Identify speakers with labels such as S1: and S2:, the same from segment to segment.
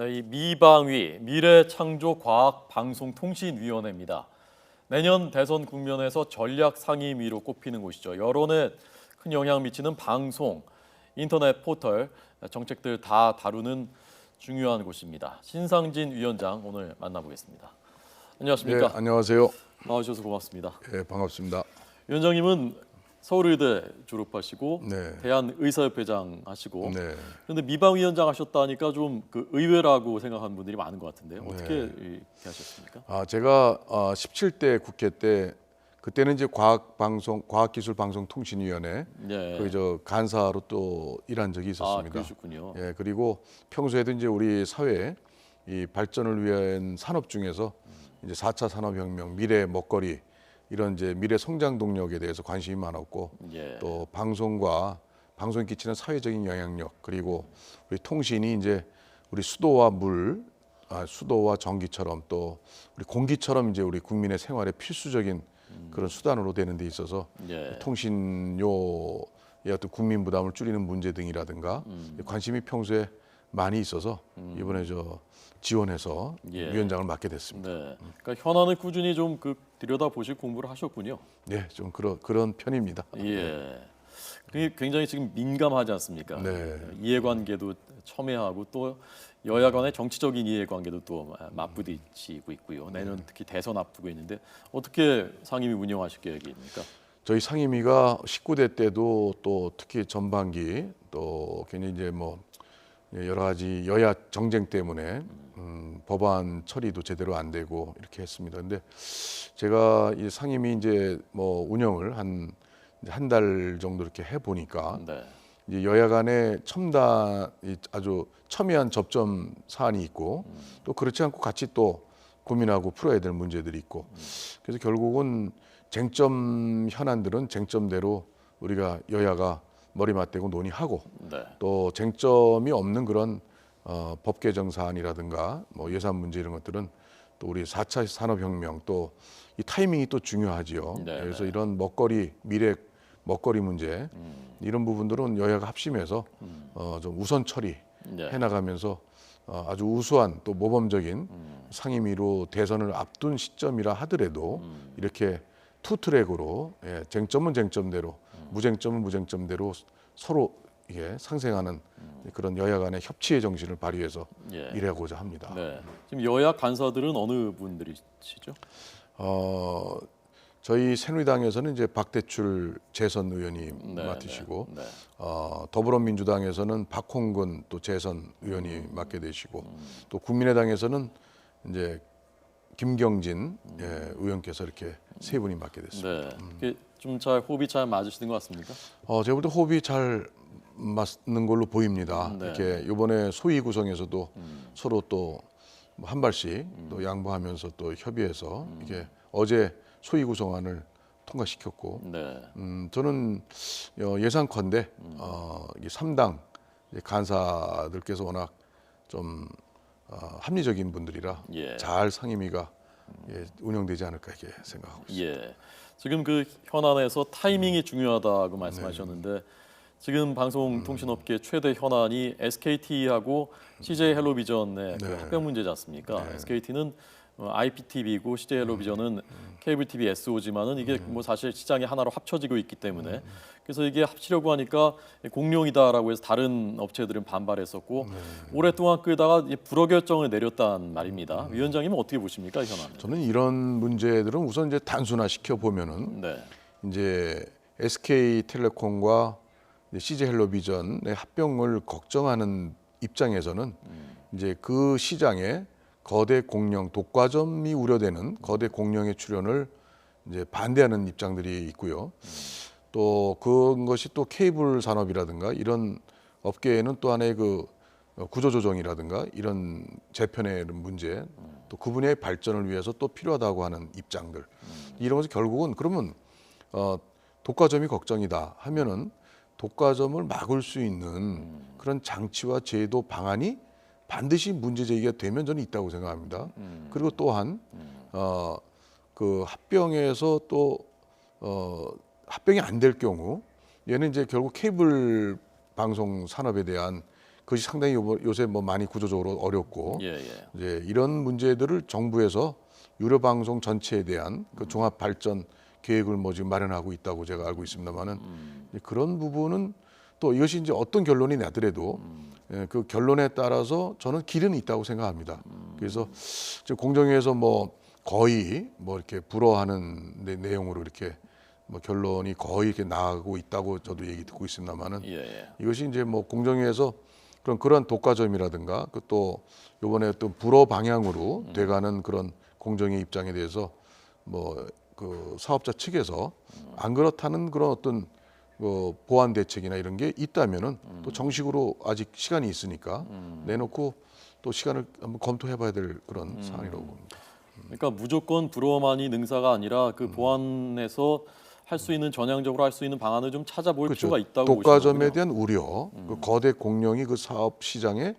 S1: 네, 이 미방위 미래창조과학방송통신위원회입니다. 내년 대선 국면에서 전략 상임위로 꼽히는 곳이죠. 여론에 큰 영향을 미치는 방송, 인터넷 포털, 정책들 다 다루는 중요한 곳입니다. 신상진 위원장 오늘 만나보겠습니다. 안녕하십니까?
S2: 네, 안녕하세요.
S1: 나와주셔서 고맙습니다.
S2: 네, 반갑습니다.
S1: 위원장님은 서울의대 졸업하시고
S2: 네.
S1: 대한의사협회장 하시고
S2: 네.
S1: 그런데 미방위원장 하셨다니까 좀 그 의외라고 생각하는 분들이 많은 것 같은데요. 어떻게 이렇게 하셨습니까?
S2: 제가 17대 국회 때 그때는 이제 과학기술방송통신위원회
S1: 네.
S2: 거기 저 간사로 또 일한 적이 있었습니다.
S1: 그러셨군요.
S2: 예, 그리고 평소에도 이제 우리 사회 이 발전을 위한 산업 중에서 이제 4차 산업혁명, 미래 먹거리 이런 이제 미래 성장 동력에 대해서 관심이 많았고
S1: 예.
S2: 또 방송과 방송이 끼치는 사회적인 영향력 그리고 우리 통신이 이제 우리 수도와 물, 수도와 전기처럼 또 우리 공기처럼 이제 우리 국민의 생활에 필수적인 그런 수단으로 되는 데 있어서
S1: 예.
S2: 통신료의 어떤 국민 부담을 줄이는 문제 등이라든가 관심이 평소에 많이 있어서 이번에 저 지원해서
S1: 예.
S2: 위원장을 맡게 됐습니다.
S1: 네. 그러니까 현안을 꾸준히 좀 그 들여다 보실 공부를 하셨군요.
S2: 네, 좀 그런 편입니다.
S1: 예. 그게 굉장히 지금 민감하지 않습니까?
S2: 네.
S1: 이해관계도 첨예하고 또 여야 간의 정치적인 이해관계도 또 맞부딪히고 있고요. 내년 특히 대선 앞두고 있는데 어떻게 상임위 운영하실 계획입니까?
S2: 저희 상임위가 19대 때도 또 특히 전반기 또 굉장히 이제 뭐 여러 가지 여야 정쟁 때문에 법안 처리도 제대로 안 되고 이렇게 했습니다. 근데 제가 이 상임위 이제 뭐 운영을 한 달 정도 이렇게 해 보니까
S1: 네.
S2: 이제 여야 간에 아주 첨예한 접점 사안이 있고 또 그렇지 않고 같이 또 고민하고 풀어야 될 문제들이 있고 그래서 결국은 쟁점 현안들은 쟁점대로 우리가 여야가 머리 맞대고 논의하고
S1: 네.
S2: 또 쟁점이 없는 그런 법 개정 사안이라든가 뭐 예산 문제 이런 것들은 또 우리 4차 산업혁명 또 이 타이밍이 또 중요하지요.
S1: 네,
S2: 그래서
S1: 네.
S2: 이런 미래 먹거리 문제 이런 부분들은 여야가 합심해서 좀 우선 처리
S1: 네.
S2: 해나가면서 아주 우수한 또 모범적인 상임위로 대선을 앞둔 시점이라 하더라도 이렇게 투 트랙으로 쟁점은 쟁점대로 무쟁점은 무쟁점대로 서로 이게 상생하는 그런 여야 간의 협치의 정신을 발휘해서
S1: 예.
S2: 일하고자 합니다.
S1: 네. 지금 여야 간사들은 어느 분들이시죠?
S2: 저희 새누리당에서는 이제 박대출 재선 의원이
S1: 네,
S2: 맡으시고
S1: 네.
S2: 더불어민주당에서는 박홍근 또 재선 의원이 맡게 되시고 또 국민의당에서는 이제 김경진 의원께서 이렇게 세 분이 맡게 됐습니다.
S1: 네. 좀 잘 호흡이 잘 맞으시는 것 같습니까?
S2: 제가 볼 때 호흡이 잘 맞는 걸로 보입니다.
S1: 네.
S2: 이렇게 이번에 소위 구성에서도 서로 또 한 발씩 또 양보하면서 또 협의해서 이게 어제 소위 구성안을 통과시켰고
S1: 네.
S2: 저는 예상컨대 이 3당 간사들께서 워낙 좀 합리적인 분들이라
S1: 예.
S2: 잘 상임위가 운영되지 않을까 이렇게 생각하고 있습니다.
S1: 예. 지금 그 현안에서 타이밍이 중요하다고 말씀하셨는데 지금 방송통신업계 최대 현안이 SKT하고 CJ헬로비전의 그 합병 문제지 않습니까? SKT는 IPTV고 CJ헬로비전은 케이블 TV SO지만은 이게 뭐 사실 시장이 하나로 합쳐지고 있기 때문에 그래서 이게 합치려고 하니까 공룡이다라고 해서 다른 업체들은 반발했었고 오랫동안 끌다가 불허 결정을 내렸단 말입니다. 위원장님은 어떻게 보십니까, 이 현안을?
S2: 저는 이런 문제들은 우선 이제 단순화시켜 보면은
S1: 네.
S2: 이제 SK텔레콤과 CJ헬로비전의 합병을 걱정하는 입장에서는 이제 그 시장에 거대 공룡 독과점이 우려되는 거대 공룡의 출현을 이제 반대하는 입장들이 있고요. 또 그것이 또 케이블 산업이라든가 이런 업계에는 또 하나의 그 구조조정이라든가 이런 재편의 문제 또 그 분야의 발전을 위해서 또 필요하다고 하는 입장들 이런 것이 결국은 그러면 독과점이 걱정이다 하면은 독과점을 막을 수 있는 그런 장치와 제도 방안이 반드시 문제 제기가 되면 저는 있다고 생각합니다. 그리고 또한 그 합병에서 또 합병이 안 될 경우 얘는 이제 결국 케이블 방송 산업에 대한 그것이 상당히 요새 뭐 많이 구조적으로 어렵고
S1: 예, 예.
S2: 이제 이런 문제들을 정부에서 유료 방송 전체에 대한 그 종합 발전 계획을 뭐 지금 마련하고 있다고 제가 알고 있습니다만은 그런 부분은 또 이것이 이제 어떤 결론이 나더라도 예, 그 결론에 따라서 저는 길은 있다고 생각합니다. 그래서 지금 공정위에서 뭐 거의 뭐 이렇게 불허하는 내용으로 이렇게 뭐 결론이 거의 이렇게 나가고 있다고 저도 얘기 듣고 있습니다만은
S1: 예, 예.
S2: 이것이 이제 뭐 공정위에서 그런 독과점이라든가 그 또 이번에 또 불허 방향으로 돼가는 그런 공정위 입장에 대해서 뭐 그 사업자 측에서 안 그렇다는 그런 어떤 보완 대책이나 이런 게 있다면은 또 정식으로 아직 시간이 있으니까 내놓고 또 시간을 한번 검토해봐야 될 그런 사안이라고 봅니다.
S1: 그러니까 무조건 불허만이 능사가 아니라 그 보완해서 할 수 있는 전향적으로 할 수 있는 방안을 좀 찾아볼 필요가 있다고
S2: 독과점에
S1: 보시는군요.
S2: 대한 우려, 그 거대 공룡이 그 사업 시장에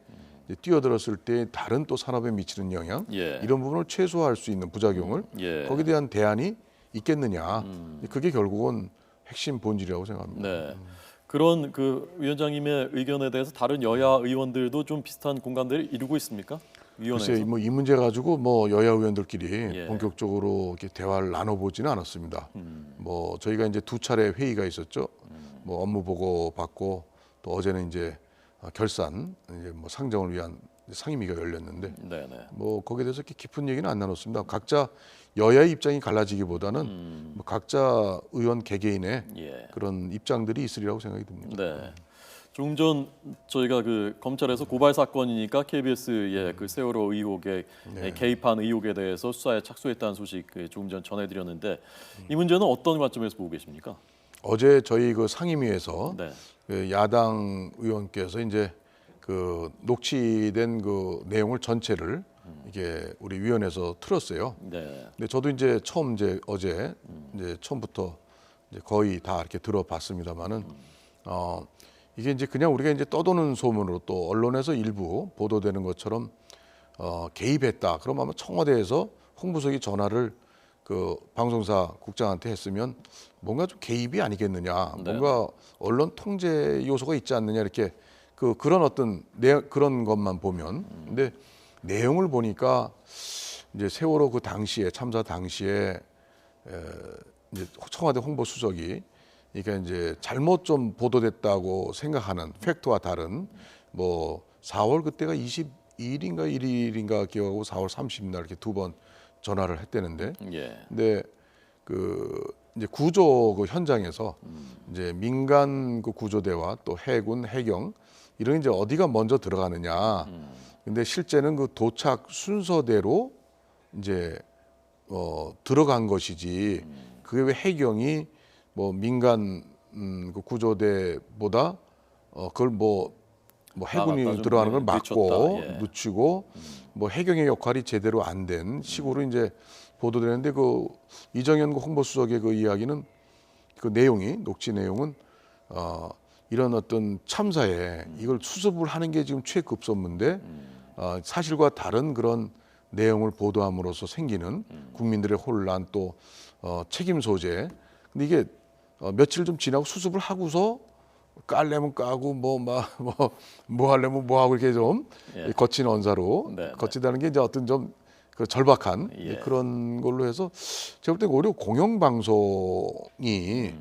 S2: 이제 뛰어들었을 때 다른 또 산업에 미치는 영향
S1: 예.
S2: 이런 부분을 최소화할 수 있는 부작용을
S1: 예.
S2: 거기에 대한 대안이 있겠느냐 그게 결국은 핵심 본질이라고 생각합니다.
S1: 네. 그런 그 위원장님의 의견에 대해서 다른 여야 의원들도 좀 비슷한 공감대를 이루고 있습니까? 위원회에서?
S2: 글쎄, 뭐 이 문제 가지고 뭐 여야 의원들끼리
S1: 예.
S2: 본격적으로 이렇게 대화를 나눠보지는 않았습니다. 뭐 저희가 이제 두 차례 회의가 있었죠. 뭐 업무 보고 받고 또 어제는 이제 결산 이제 뭐 상정을 위한 상임위가 열렸는데
S1: 네, 네.
S2: 뭐 거기에 대해서 이렇게 깊은 얘기는 안 나눴습니다. 각자 여야의 입장이 갈라지기보다는 뭐 각자 의원 개개인의
S1: 예.
S2: 그런 입장들이 있으리라고 생각이 듭니다.
S1: 네. 조금 전 저희가 그 검찰에서 고발 사건이니까 KBS의 그 세월호 의혹에 개입한 의혹에 대해서 수사에 착수했다는 소식 조금 전 전해드렸는데 이 문제는 어떤 관점에서 보고 계십니까?
S2: 어제 저희 그 상임위에서
S1: 네.
S2: 그 야당 의원께서 이제 그 녹취된 그 내용을 전체를 이게 우리 위원회에서 틀었어요.
S1: 네.
S2: 근데 저도 이제 처음 이제 어제 이제 처음부터 이제 거의 다 이렇게 들어봤습니다만은 이게 이제 그냥 우리가 이제 떠도는 소문으로 또 언론에서 일부 보도되는 것처럼 개입했다. 그럼 아마 청와대에서 홍보석이 전화를 그 방송사 국장한테 했으면 뭔가 좀 개입이 아니겠느냐,
S1: 네.
S2: 뭔가 언론 통제 요소가 있지 않느냐 이렇게 그런 어떤 그런 것만 보면, 근데 내용을 보니까 이제 세월호 그 당시에 참사 당시에 이제 청와대 홍보수석이 그러니까 이제 잘못 좀 보도됐다고 생각하는 팩트와 다른 뭐 4월 그때가 22일인가 1일인가 기억하고 4월 30일 날 이렇게 두 번 전화를 했대는데
S1: 예.
S2: 근데 그 이제 구조 그 현장에서 이제 민간 그 구조대와 또 해군, 해경 이런 이제 어디가 먼저 들어가느냐. 근데 실제는 그 도착 순서대로 이제 들어간 것이지. 그게 왜 해경이 뭐 민간 그 구조대보다 그걸 뭐 해군이
S1: 나갔다 좀
S2: 들어가는 걸 막고
S1: 늦췄다. 예.
S2: 늦추고 뭐 해경의 역할이 제대로 안 된 식으로 이제 보도되는데 그 이정현 그 홍보수석의 그 이야기는 그 내용이 녹취 내용은 이런 어떤 참사에 이걸 수습을 하는 게 지금 최급선무인데 사실과 다른 그런 내용을 보도함으로써 생기는 국민들의 혼란 또 책임 소재. 근데 이게 며칠 좀 지나고 수습을 하고서 깔려면 까고 뭐 하려면 뭐 하고 이렇게 좀
S1: 예.
S2: 거친 언사로
S1: 네, 네.
S2: 거치다는 게 이제 어떤 좀 그 절박한
S1: 예.
S2: 그런 걸로 해서 제가 볼 때 오히려 공영방송이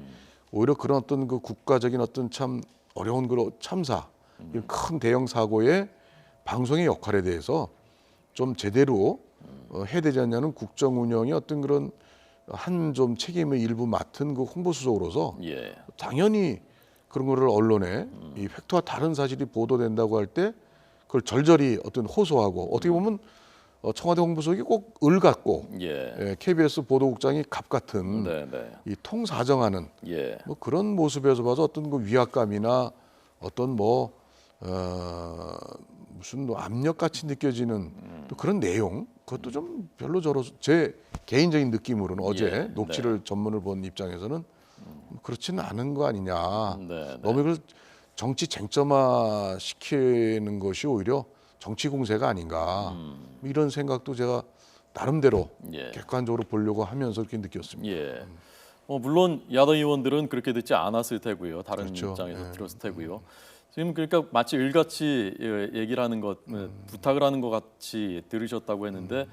S2: 오히려 그런 어떤 그 국가적인 어떤 참 어려운 그런 참사, 이런 큰 대형 사고의 방송의 역할에 대해서 좀 제대로 해야 되지 않냐는 국정 운영의 어떤 그런 한 좀 책임의 일부 맡은 그 홍보수석으로서
S1: 예.
S2: 당연히 그런 거를 언론에 이 팩트와 다른 사실이 보도된다고 할 때 그걸 절절히 어떤 호소하고 어떻게 보면 청와대 홍보수석이 꼭 을 같고
S1: 예.
S2: KBS 보도국장이 갑 같은
S1: 네, 네.
S2: 이 통사정하는
S1: 예.
S2: 뭐 그런 모습에서 봐서 어떤 그 위압감이나 어떤 무슨 뭐 압력같이 느껴지는 또 그런 내용 그것도 좀 별로 제 개인적인 느낌으로는 어제
S1: 예,
S2: 녹취를 전문을 본 입장에서는 그렇지는 않은 거 아니냐.
S1: 네, 네.
S2: 너무 이걸 정치 쟁점화 시키는 것이 오히려 정치 공세가 아닌가 이런 생각도 제가 나름대로
S1: 예.
S2: 객관적으로 보려고 하면서 이렇게 느꼈습니다.
S1: 예. 물론 야당 의원들은 그렇게 듣지 않았을 테고요. 다른
S2: 그렇죠.
S1: 입장에서
S2: 예.
S1: 들었을 테고요. 지금 그러니까 마치 일같이 얘기를 하는 것, 부탁을 하는 것 같이 들으셨다고 했는데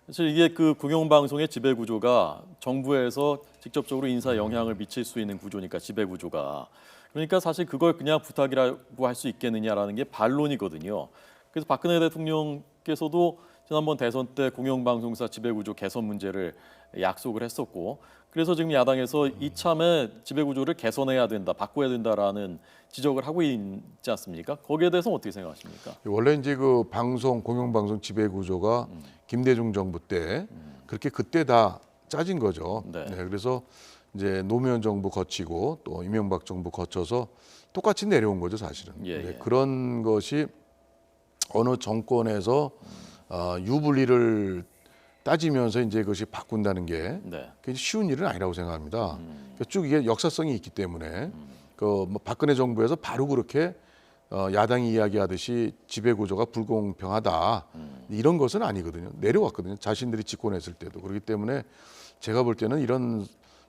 S1: 사실 이게 그 공영방송의 지배 구조가 정부에서 직접적으로 인사에 영향을 미칠 수 있는 구조니까 지배 구조가 그러니까 사실 그걸 그냥 부탁이라고 할 수 있겠느냐라는 게 반론이거든요. 그래서 박근혜 대통령께서도 지난번 대선 때 공영방송사 지배구조 개선 문제를 약속을 했었고 그래서 지금 야당에서 이참에 지배구조를 개선해야 된다, 바꿔야 된다라는 지적을 하고 있지 않습니까? 거기에 대해서는 어떻게 생각하십니까?
S2: 원래 이제 그 방송 공영방송 지배 구조가 김대중 정부 때 그렇게 그때 다 짜진 거죠.
S1: 네.
S2: 그래서 이제 노무현 정부 거치고 또 이명박 정부 거쳐서 똑같이 내려온 거죠, 사실은.
S1: 예.
S2: 그런 것이 어느 정권에서 유불리를 따지면서 이제 그것이 바꾼다는 게
S1: 네.
S2: 굉장히 쉬운 일은 아니라고 생각합니다. 그러니까 쭉 이게 역사성이 있기 때문에 그 뭐 박근혜 정부에서 바로 그렇게 야당이 이야기하듯이 지배 구조가 불공평하다 이런 것은 아니거든요. 내려왔거든요. 자신들이 집권했을 때도 그렇기 때문에 제가 볼 때는 이런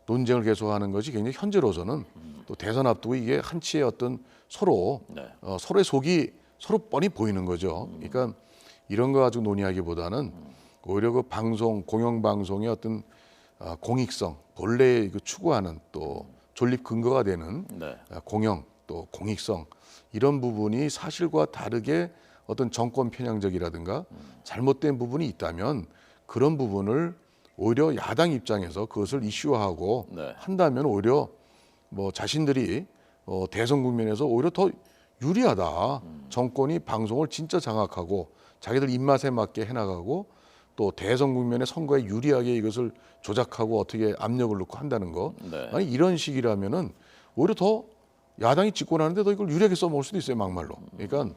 S2: 논쟁을 계속하는 것이 굉장히 현재로서는 또 대선 앞두고 이게 한치의 어떤 서로
S1: 네.
S2: 서로의 속이 서로 뻔히 보이는 거죠. 그러니까 이런 거 가지고 논의하기보다는 오히려 그 방송 공영방송의 어떤 공익성 본래 그 추구하는 또 존립 근거가 되는
S1: 네.
S2: 공영 또 공익성 이런 부분이 사실과 다르게 어떤 정권 편향적이라든가 잘못된 부분이 있다면 그런 부분을 오히려 야당 입장에서 그것을 이슈화하고
S1: 네.
S2: 한다면 오히려 뭐 자신들이 대선 국면에서 오히려 더 유리하다. 정권이 방송을 진짜 장악하고 자기들 입맛에 맞게 해나가고 또 대선 국면에 선거에 유리하게 이것을 조작하고 어떻게 압력을 넣고 한다는 거.
S1: 네.
S2: 아니 이런 식이라면은 오히려 더 야당이 집권하는데 더 이걸 유리하게 써먹을 수도 있어요, 막말로. 그러니까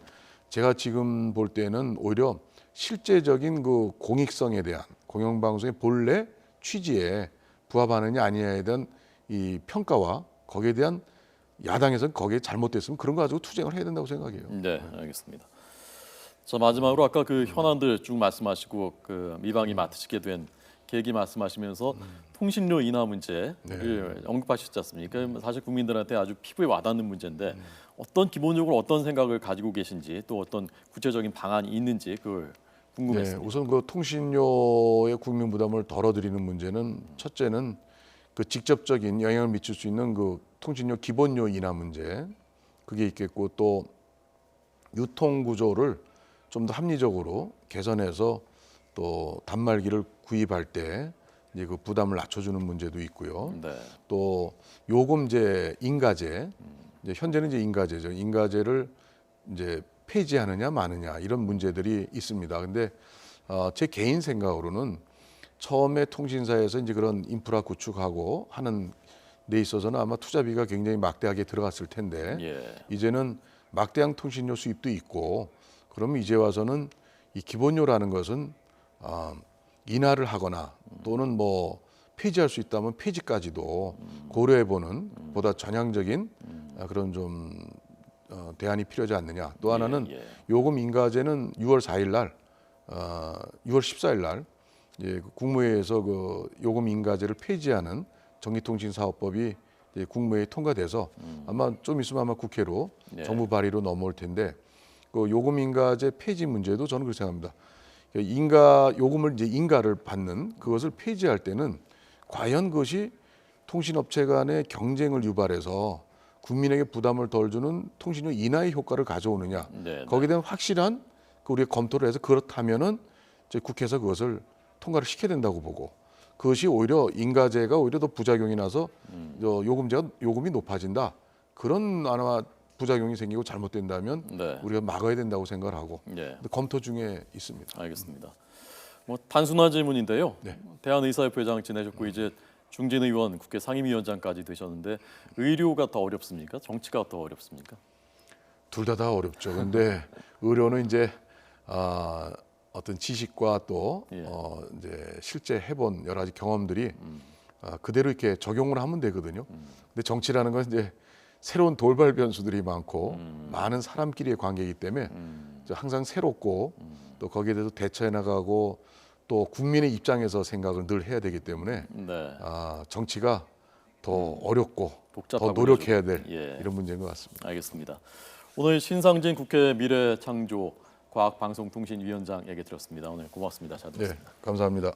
S2: 제가 지금 볼 때는 오히려 실제적인 그 공익성에 대한 공영방송의 본래 취지에 부합하느냐 아니냐에 대한 이 평가와 거기에 대한 야당에서는 거기에 잘못됐으면 그런 거 가지고 투쟁을 해야 된다고 생각해요.
S1: 네, 알겠습니다. 자 마지막으로 아까 그 현안들 쭉 말씀하시고 그 미방이 맡으시게 된 계기 말씀하시면서 통신료 인하 문제를 언급하셨지 않습니까? 사실 국민들한테 아주 피부에 와닿는 문제인데 어떤 기본적으로 어떤 생각을 가지고 계신지 또 어떤 구체적인 방안이 있는지 그걸 궁금했습니다.
S2: 우선 그 통신료의 국민 부담을 덜어드리는 문제는 첫째는 그 직접적인 영향을 미칠 수 있는 그 통신료 기본료 인하 문제 그게 있겠고 또 유통 구조를 좀 더 합리적으로 개선해서 또 단말기를 구입할 때 이제 그 부담을 낮춰주는 문제도 있고요.
S1: 네.
S2: 또 요금제, 인가제, 이제 현재는 이제 인가제죠. 인가제를 이제 폐지하느냐 마느냐 이런 문제들이 있습니다. 근데 제 개인 생각으로는 처음에 통신사에서 이제 그런 인프라 구축하고 하는 데 있어서는 아마 투자비가 굉장히 막대하게 들어갔을 텐데
S1: 예.
S2: 이제는 막대한 통신료 수입도 있고 그러면 이제 와서는 이 기본료라는 것은 인하를 하거나 또는 뭐 폐지할 수 있다면 폐지까지도 고려해보는 보다 전향적인 그런 좀 대안이 필요하지 않느냐. 또 하나는
S1: 예.
S2: 요금 인가제는 6월 4일 날, 6월 14일 날 이제 국무회의에서 그 요금 인가제를 폐지하는 전기통신사업법이 이제 국무회의 통과돼서 아마 좀 있으면 아마 국회로
S1: 네.
S2: 정부 발의로 넘어올 텐데 그 요금 인가제 폐지 문제도 저는 그렇게 생각합니다. 인가 요금을 이제 인가를 받는 그것을 폐지할 때는 과연 그것이 통신업체 간의 경쟁을 유발해서 국민에게 부담을 덜 주는 통신료 인하의 효과를 가져오느냐
S1: 네.
S2: 거기에 대한 확실한 그 우리가 검토를 해서 그렇다면은 이제 국회에서 그것을 통과를 시켜야 된다고 보고 그것이 오히려 인가제가 오히려 더 부작용이 나서 요금이 높아진다 그런 아마 부작용이 생기고 잘못된다면
S1: 네.
S2: 우리가 막아야 된다고 생각을 하고
S1: 예.
S2: 검토 중에 있습니다.
S1: 알겠습니다. 뭐 단순한 질문인데요.
S2: 네.
S1: 대한의사협회장 지내셨고 이제 중진 의원, 국회 상임위원장까지 되셨는데 의료가 더 어렵습니까? 정치가 더 어렵습니까?
S2: 둘 다 어렵죠. 근데 의료는 이제 어떤 지식과 또
S1: 예.
S2: 이제 실제 해본 여러 가지 경험들이 그대로 이렇게 적용을 하면 되거든요. 근데 정치라는 건 이제 새로운 돌발 변수들이 많고 많은 사람끼리의 관계이기 때문에 항상 새롭고 또 거기에 대해서 대처해 나가고 또 국민의 입장에서 생각을 늘 해야 되기 때문에
S1: 네.
S2: 정치가 더 어렵고 더
S1: 복잡하고
S2: 노력해야 될
S1: 예.
S2: 이런 문제인 것 같습니다.
S1: 알겠습니다. 오늘 신상진 국회 미래창조 과학방송통신위원장 얘기 들었습니다. 오늘 고맙습니다. 잘
S2: 네,
S1: 들었습니다.
S2: 감사합니다.